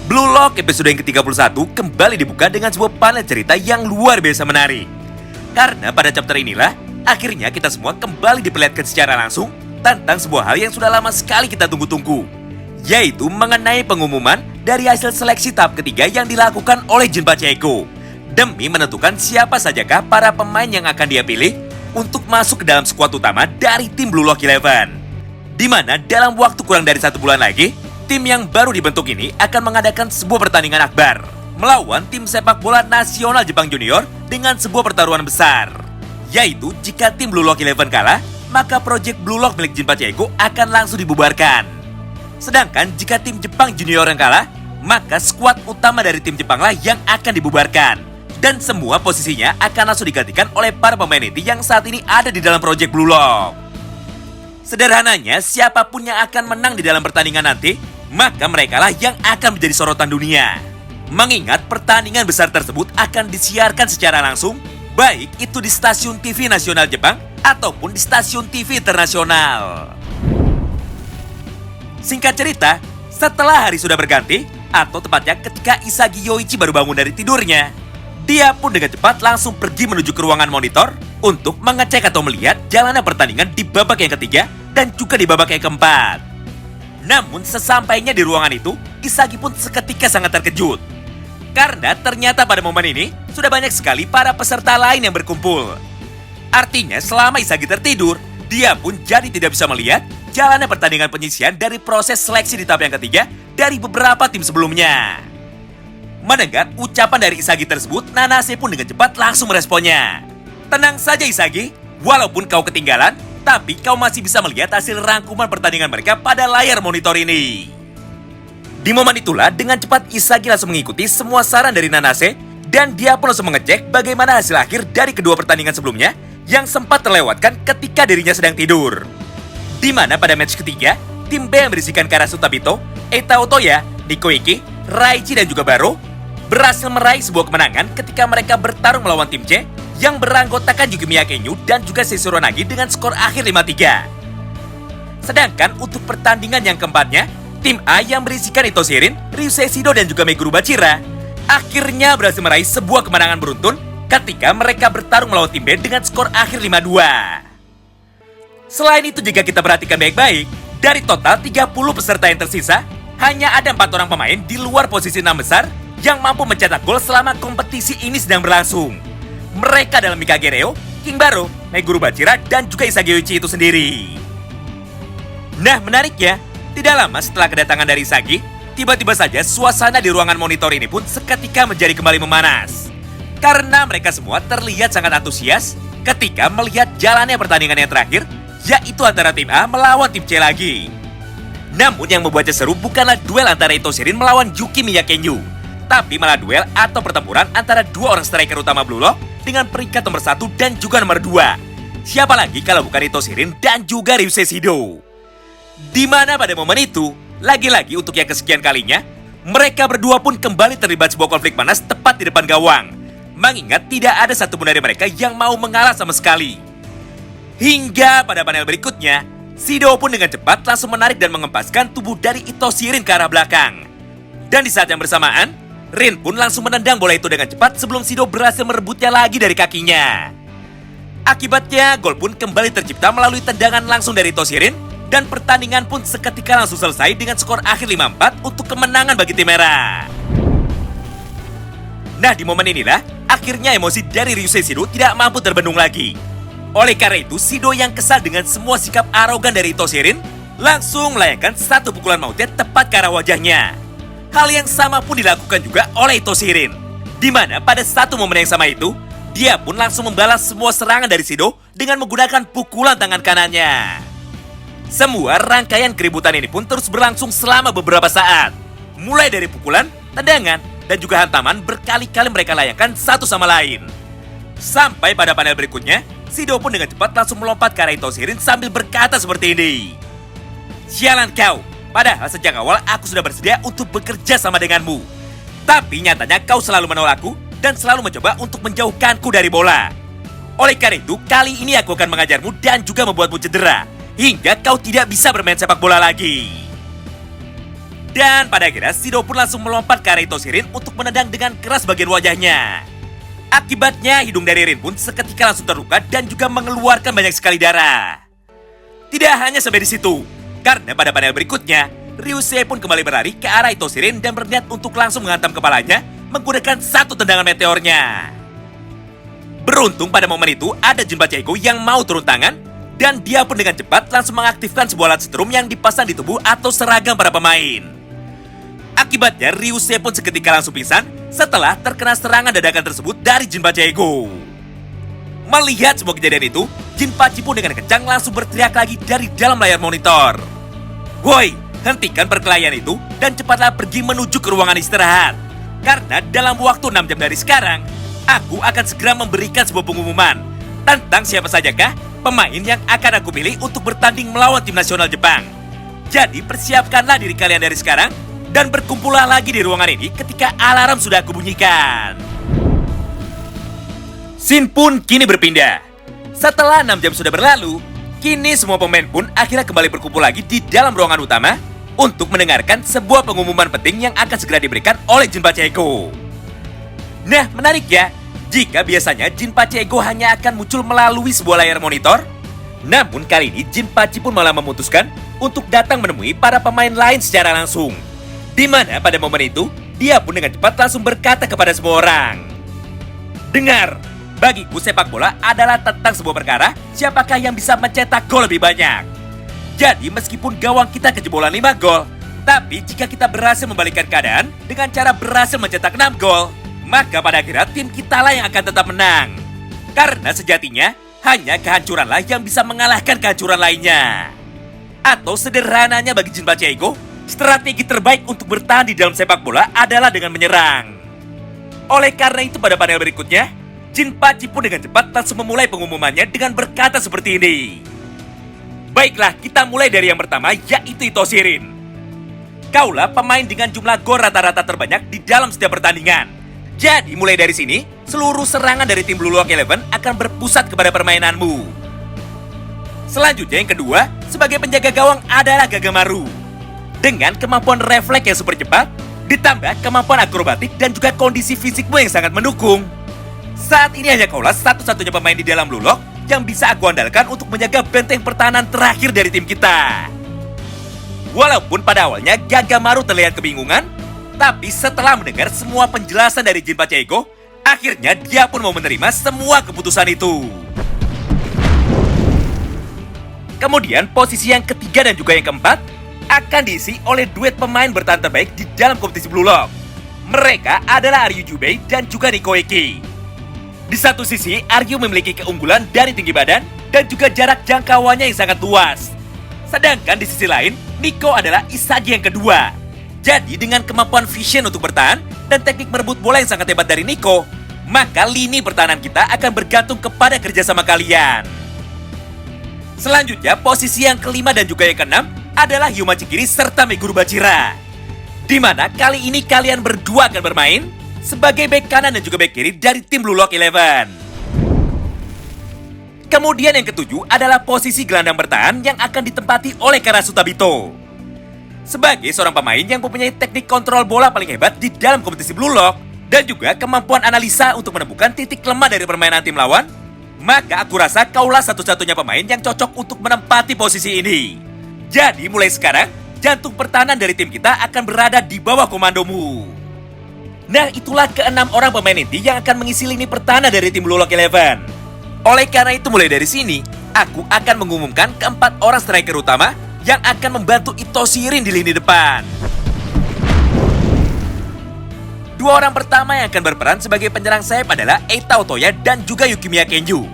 Blue Lock episode yang ke-31 kembali dibuka dengan sebuah panel cerita yang luar biasa menarik. Karena pada chapter inilah, akhirnya kita semua kembali diperlihatkan secara langsung tentang sebuah hal yang sudah lama sekali kita tunggu-tunggu, yaitu mengenai pengumuman dari hasil seleksi tahap ketiga yang dilakukan oleh Junpa Eko demi menentukan siapa sajakah para pemain yang akan dia pilih untuk masuk ke dalam skuad utama dari tim Blue Lock 11. Di mana dalam waktu kurang dari 1 bulan lagi, tim yang baru dibentuk ini akan mengadakan sebuah pertandingan akbar melawan tim sepak bola nasional Jepang Junior dengan sebuah pertaruhan besar. Yaitu jika tim Blue Lock 11 kalah, maka proyek Blue Lock milik Junpa Eko akan langsung dibubarkan. Sedangkan jika tim Jepang Junior yang kalah, maka skuad utama dari tim Jepanglah yang akan dibubarkan. Dan semua posisinya akan langsung digantikan oleh para pemain inti yang saat ini ada di dalam proyek Blue Lock. Sederhananya, siapapun yang akan menang di dalam pertandingan nanti, maka merekalah yang akan menjadi sorotan dunia. Mengingat pertandingan besar tersebut akan disiarkan secara langsung, baik itu di stasiun TV nasional Jepang ataupun di stasiun TV internasional. Singkat cerita, setelah hari sudah berganti, atau tepatnya ketika Isagi Yoichi baru bangun dari tidurnya, dia pun dengan cepat langsung pergi menuju ke ruangan monitor untuk mengecek atau melihat jalannya pertandingan di babak yang ketiga dan juga di babak yang keempat. Namun sesampainya di ruangan itu, Isagi pun seketika sangat terkejut. Karena ternyata pada momen ini, sudah banyak sekali para peserta lain yang berkumpul. Artinya selama Isagi tertidur, dia pun jadi tidak bisa melihat jalannya pertandingan penyisian dari proses seleksi di tahap yang ketiga dari beberapa tim sebelumnya. Mendengar ucapan dari Isagi tersebut, Nanase pun dengan cepat langsung meresponnya. Tenang saja Isagi, walaupun kau ketinggalan, tapi kau masih bisa melihat hasil rangkuman pertandingan mereka pada layar monitor ini. Di momen itulah, dengan cepat Isagi langsung mengikuti semua saran dari Nanase, dan dia pun langsung mengecek bagaimana hasil akhir dari kedua pertandingan sebelumnya yang sempat terlewatkan ketika dirinya sedang tidur. Di mana pada match ketiga, tim B yang berisikan Karasu Tabito, Eita Otoya, Nico Iki, Raichi dan juga Baro berhasil meraih sebuah kemenangan ketika mereka bertarung melawan tim C yang beranggotakan Yuki Miyakenyu dan juga Seisuro Nagi dengan skor akhir 5-3. Sedangkan untuk pertandingan yang keempatnya, tim A yang berisikan Ito Shirin, Ryusei Shido dan juga Meguru Bachira akhirnya berhasil meraih sebuah kemenangan beruntun ketika mereka bertarung melawan tim B dengan skor akhir 5-2. Selain itu jika kita perhatikan baik-baik, dari total 30 peserta yang tersisa, hanya ada 4 orang pemain di luar posisi 6 besar yang mampu mencetak gol selama kompetisi ini sedang berlangsung. Mereka adalah Mikage Reo, King Baro, Meguru Bachira, dan juga Isagi Yoichi itu sendiri. Nah menariknya, tidak lama setelah kedatangan dari Isagi, tiba-tiba saja suasana di ruangan monitor ini pun seketika menjadi kembali memanas. Karena mereka semua terlihat sangat antusias ketika melihat jalannya pertandingan yang terakhir, yaitu antara tim A melawan tim C lagi. Namun yang membuatnya seru bukanlah duel antara Ito Shirin melawan Yuki Miyakenyu, tapi malah duel atau pertempuran antara dua orang striker utama Blue Lock dengan peringkat nomor 1 dan juga nomor 2. Siapa lagi kalau bukan Ito Shirin dan juga Ryusei Shido. Di mana pada momen itu, lagi-lagi untuk yang kesekian kalinya, mereka berdua pun kembali terlibat sebuah konflik panas tepat di depan gawang. Mengingat tidak ada satupun dari mereka yang mau mengalah sama sekali. Hingga pada panel berikutnya, Shido pun dengan cepat langsung menarik dan mengempaskan tubuh dari Ito Shirin ke arah belakang. Dan di saat yang bersamaan, Rin pun langsung menendang bola itu dengan cepat sebelum Shido berhasil merebutnya lagi dari kakinya. Akibatnya, gol pun kembali tercipta melalui tendangan langsung dari Ito Shirin, dan pertandingan pun seketika langsung selesai dengan skor akhir 5-4 untuk kemenangan bagi tim merah. Nah di momen inilah, akhirnya emosi dari Ryusei Shido tidak mampu terbendung lagi. Oleh karena itu, Shido yang kesal dengan semua sikap arogan dari Ito Shirin langsung melayangkan satu pukulan mautnya tepat ke arah wajahnya. Hal yang sama pun dilakukan juga oleh Ito Shirin, di mana pada satu momen yang sama itu, dia pun langsung membalas semua serangan dari Shido dengan menggunakan pukulan tangan kanannya. Semua rangkaian keributan ini pun terus berlangsung selama beberapa saat. Mulai dari pukulan, tendangan, dan juga hantaman berkali-kali mereka layangkan satu sama lain. Sampai pada panel berikutnya, Shido pun dengan cepat langsung melompat ke arah Ito Shirin sambil berkata seperti ini. Sialan kau, padahal sejak awal aku sudah bersedia untuk bekerja sama denganmu. Tapi nyatanya kau selalu menolakku dan selalu mencoba untuk menjauhkanku dari bola. Oleh karena itu, kali ini aku akan mengajarmu dan juga membuatmu cedera, hingga kau tidak bisa bermain sepak bola lagi. Dan pada akhirnya Shido pun langsung melompat ke arah Itoshirin untuk menendang dengan keras bagian wajahnya. Akibatnya hidung dari Rin pun seketika langsung terluka dan juga mengeluarkan banyak sekali darah. Tidak hanya sampai di situ, karena pada panel berikutnya, Ryusei pun kembali berlari ke arah Itoshirin dan berniat untuk langsung menghantam kepalanya menggunakan satu tendangan meteornya. Beruntung pada momen itu ada Jinpachi Ego yang mau turun tangan dan dia pun dengan cepat langsung mengaktifkan sebuah alat setrum yang dipasang di tubuh atau seragam para pemain. Akibatnya Ryusei pun seketika langsung pingsan setelah terkena serangan dadakan tersebut dari Jinpachi Ego. Melihat semua kejadian itu, Jinpachi pun dengan kencang langsung berteriak lagi dari dalam layar monitor. "Woi, hentikan perkelahian itu dan cepatlah pergi menuju ke ruangan istirahat. Karena dalam waktu 6 jam dari sekarang, aku akan segera memberikan sebuah pengumuman tentang siapa sajakah pemain yang akan aku pilih untuk bertanding melawan tim nasional Jepang. Jadi persiapkanlah diri kalian dari sekarang dan berkumpullah lagi di ruangan ini ketika alarm sudah aku bunyikan." Scene pun kini berpindah. Setelah 6 jam sudah berlalu, kini semua pemain pun akhirnya kembali berkumpul lagi di dalam ruangan utama untuk mendengarkan sebuah pengumuman penting yang akan segera diberikan oleh Jinpachi Ego. Nah, menarik ya, jika biasanya Jinpachi Ego hanya akan muncul melalui sebuah layar monitor, namun kali ini Jinpachi pun malah memutuskan untuk datang menemui para pemain lain secara langsung. Di mana pada momen itu, dia pun dengan cepat langsung berkata kepada semua orang, "Dengar, bagiku sepak bola adalah tentang sebuah perkara siapakah yang bisa mencetak gol lebih banyak. Jadi meskipun gawang kita kejebolan 5 gol, tapi jika kita berhasil membalikkan keadaan dengan cara berhasil mencetak 6 gol, maka pada akhirnya tim kita lah yang akan tetap menang. Karena sejatinya hanya kehancuranlah yang bisa mengalahkan kehancuran lainnya." Atau sederhananya bagi Jinpachi Ego, strategi terbaik untuk bertahan di dalam sepak bola adalah dengan menyerang. Oleh karena itu pada panel berikutnya, Jinpachi pun dengan cepat langsung memulai pengumumannya dengan berkata seperti ini. "Baiklah, kita mulai dari yang pertama, yaitu Itoshirin. Kaulah pemain dengan jumlah gol rata-rata terbanyak di dalam setiap pertandingan. Jadi mulai dari sini, seluruh serangan dari tim Blue Lock Eleven akan berpusat kepada permainanmu. Selanjutnya yang kedua, sebagai penjaga gawang adalah Gagamaru. Dengan kemampuan refleks yang super cepat, ditambah kemampuan akrobatik dan juga kondisi fisikmu yang sangat mendukung. Saat ini hanya kaulah satu-satunya pemain di dalam Blue Lock yang bisa aku andalkan untuk menjaga benteng pertahanan terakhir dari tim kita." Walaupun pada awalnya Gagamaru terlihat kebingungan, tapi setelah mendengar semua penjelasan dari Jinpachi Ego, akhirnya dia pun mau menerima semua keputusan itu. Kemudian posisi yang ketiga dan juga yang keempat akan diisi oleh duet pemain bertahan terbaik di dalam kompetisi Blue Lock. Mereka adalah Aryu Jubei dan juga Nico Eki. Di satu sisi, Aryu memiliki keunggulan dari tinggi badan dan juga jarak jangkauannya yang sangat luas. Sedangkan di sisi lain, Nico adalah Isagi yang kedua. Jadi dengan kemampuan vision untuk bertahan dan teknik merebut bola yang sangat hebat dari Nico, maka lini pertahanan kita akan bergantung kepada kerjasama kalian. Selanjutnya, posisi yang kelima dan juga yang keenam adalah Hyuma Chikiri serta Meguro Bachira. Di mana kali ini kalian berdua akan bermain sebagai bek kanan dan juga bek kiri dari tim Blue Lock Eleven. Kemudian yang ketujuh adalah posisi gelandang bertahan yang akan ditempati oleh Karasuta Bito. Sebagai seorang pemain yang mempunyai teknik kontrol bola paling hebat di dalam kompetisi Blue Lock dan juga kemampuan analisa untuk menemukan titik lemah dari permainan tim lawan, maka aku rasa kaulah satu-satunya pemain yang cocok untuk menempati posisi ini. Jadi mulai sekarang, jantung pertahanan dari tim kita akan berada di bawah komandomu. Nah, itulah keenam orang pemain inti yang akan mengisi lini pertahanan dari tim Blue Lock Eleven. Oleh karena itu mulai dari sini, aku akan mengumumkan keempat orang striker utama yang akan membantu Itoshirin di lini depan. Dua orang pertama yang akan berperan sebagai penyerang sayap adalah Eita Otoya dan juga Yukimiya Kenju.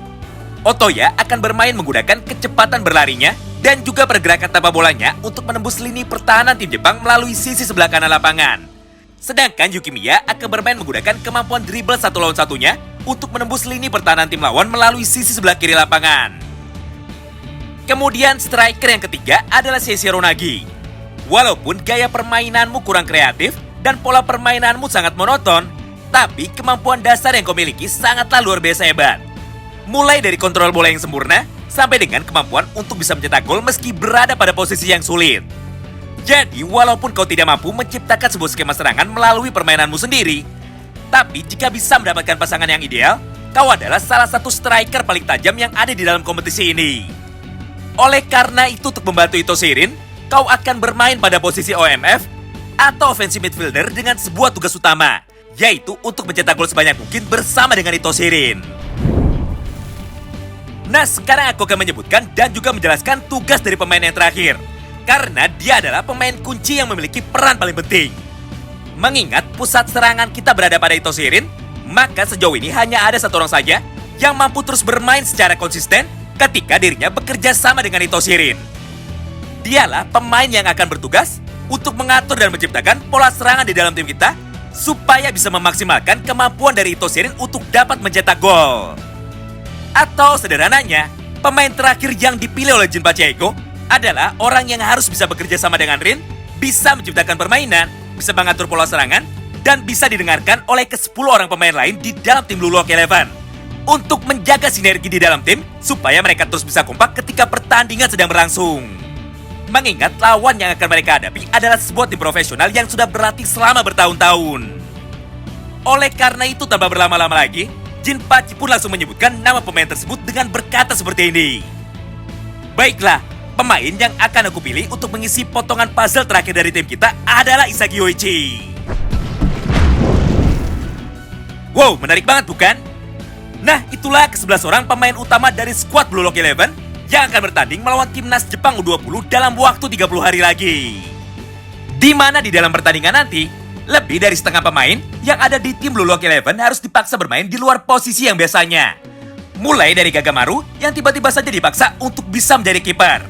Otoya akan bermain menggunakan kecepatan berlarinya dan juga pergerakan tanpa bolanya untuk menembus lini pertahanan tim Jepang melalui sisi sebelah kanan lapangan. Sedangkan Yukimiya akan bermain menggunakan kemampuan dribble satu lawan satunya untuk menembus lini pertahanan tim lawan melalui sisi sebelah kiri lapangan. Kemudian striker yang ketiga adalah Seishiro Nagi. Walaupun gaya permainanmu kurang kreatif dan pola permainanmu sangat monoton, tapi kemampuan dasar yang kau miliki sangatlah luar biasa hebat. Mulai dari kontrol bola yang sempurna, sampai dengan kemampuan untuk bisa mencetak gol meski berada pada posisi yang sulit. Jadi, walaupun kau tidak mampu menciptakan sebuah skema serangan melalui permainanmu sendiri, tapi jika bisa mendapatkan pasangan yang ideal, kau adalah salah satu striker paling tajam yang ada di dalam kompetisi ini. Oleh karena itu, untuk membantu Itoshirin, kau akan bermain pada posisi OMF atau offensive midfielder dengan sebuah tugas utama, yaitu untuk mencetak gol sebanyak mungkin bersama dengan Itoshirin. Nah, sekarang aku akan menyebutkan dan juga menjelaskan tugas dari pemain yang terakhir, karena dia adalah pemain kunci yang memiliki peran paling penting. Mengingat pusat serangan kita berada pada Itoshirin, maka sejauh ini hanya ada satu orang saja yang mampu terus bermain secara konsisten ketika dirinya bekerja sama dengan Itoshirin. Dialah pemain yang akan bertugas untuk mengatur dan menciptakan pola serangan di dalam tim kita supaya bisa memaksimalkan kemampuan dari Itoshirin untuk dapat mencetak gol. Atau sederhananya, pemain terakhir yang dipilih oleh Jinpachi Eigo adalah orang yang harus bisa bekerja sama dengan Rin, bisa menciptakan permainan, bisa mengatur pola serangan, dan bisa didengarkan oleh ke-10 orang pemain lain di dalam tim Blue Lock Eleven untuk menjaga sinergi di dalam tim supaya mereka terus bisa kompak ketika pertandingan sedang berlangsung. Mengingat lawan yang akan mereka hadapi adalah sebuah tim profesional yang sudah berlatih selama bertahun-tahun. Oleh karena itu, tanpa berlama-lama lagi, Jinpachi pun langsung menyebutkan nama pemain tersebut dengan berkata seperti ini. Baiklah, pemain yang akan aku pilih untuk mengisi potongan puzzle terakhir dari tim kita adalah Isagi Yoichi. Wow, menarik banget bukan? Nah, itulah ke-11 orang pemain utama dari skuad Blue Lock Eleven yang akan bertanding melawan timnas Jepang U20 dalam waktu 30 hari lagi. Di mana di dalam pertandingan nanti, lebih dari setengah pemain yang ada di tim Blue Lock Eleven harus dipaksa bermain di luar posisi yang biasanya. Mulai dari Gagamaru yang tiba-tiba saja dipaksa untuk bisa menjadi kiper.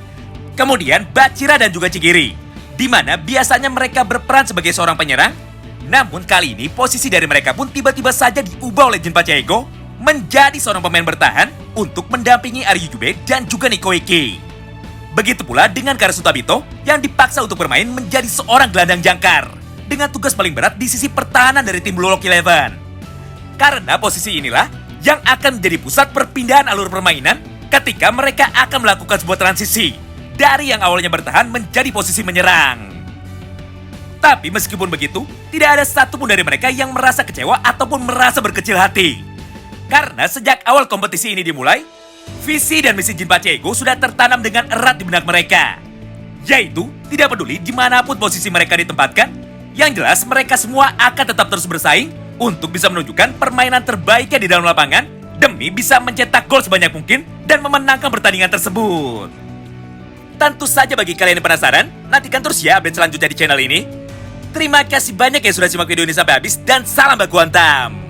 Kemudian Bachira dan juga Chigiri, di mana biasanya mereka berperan sebagai seorang penyerang. Namun kali ini posisi dari mereka pun tiba-tiba saja diubah oleh Jinpachi Eigo menjadi seorang pemain bertahan untuk mendampingi Aryujube dan juga Nikoiki. Begitu pula dengan Karasu Tabito yang dipaksa untuk bermain menjadi seorang gelandang jangkar dengan tugas paling berat di sisi pertahanan dari tim Blue Lock Eleven. Karena posisi inilah yang akan menjadi pusat perpindahan alur permainan ketika mereka akan melakukan sebuah transisi dari yang awalnya bertahan menjadi posisi menyerang. Tapi meskipun begitu, tidak ada satupun dari mereka yang merasa kecewa ataupun merasa berkecil hati. Karena sejak awal kompetisi ini dimulai, visi dan misi Jinpachi Eigo sudah tertanam dengan erat di benak mereka. Yaitu, tidak peduli dimanapun posisi mereka ditempatkan, yang jelas mereka semua akan tetap terus bersaing untuk bisa menunjukkan permainan terbaiknya di dalam lapangan demi bisa mencetak gol sebanyak mungkin dan memenangkan pertandingan tersebut. Tentu saja bagi kalian yang penasaran, nantikan terus ya update selanjutnya di channel ini. Terima kasih banyak yang sudah simak video ini sampai habis dan salam baku hantam.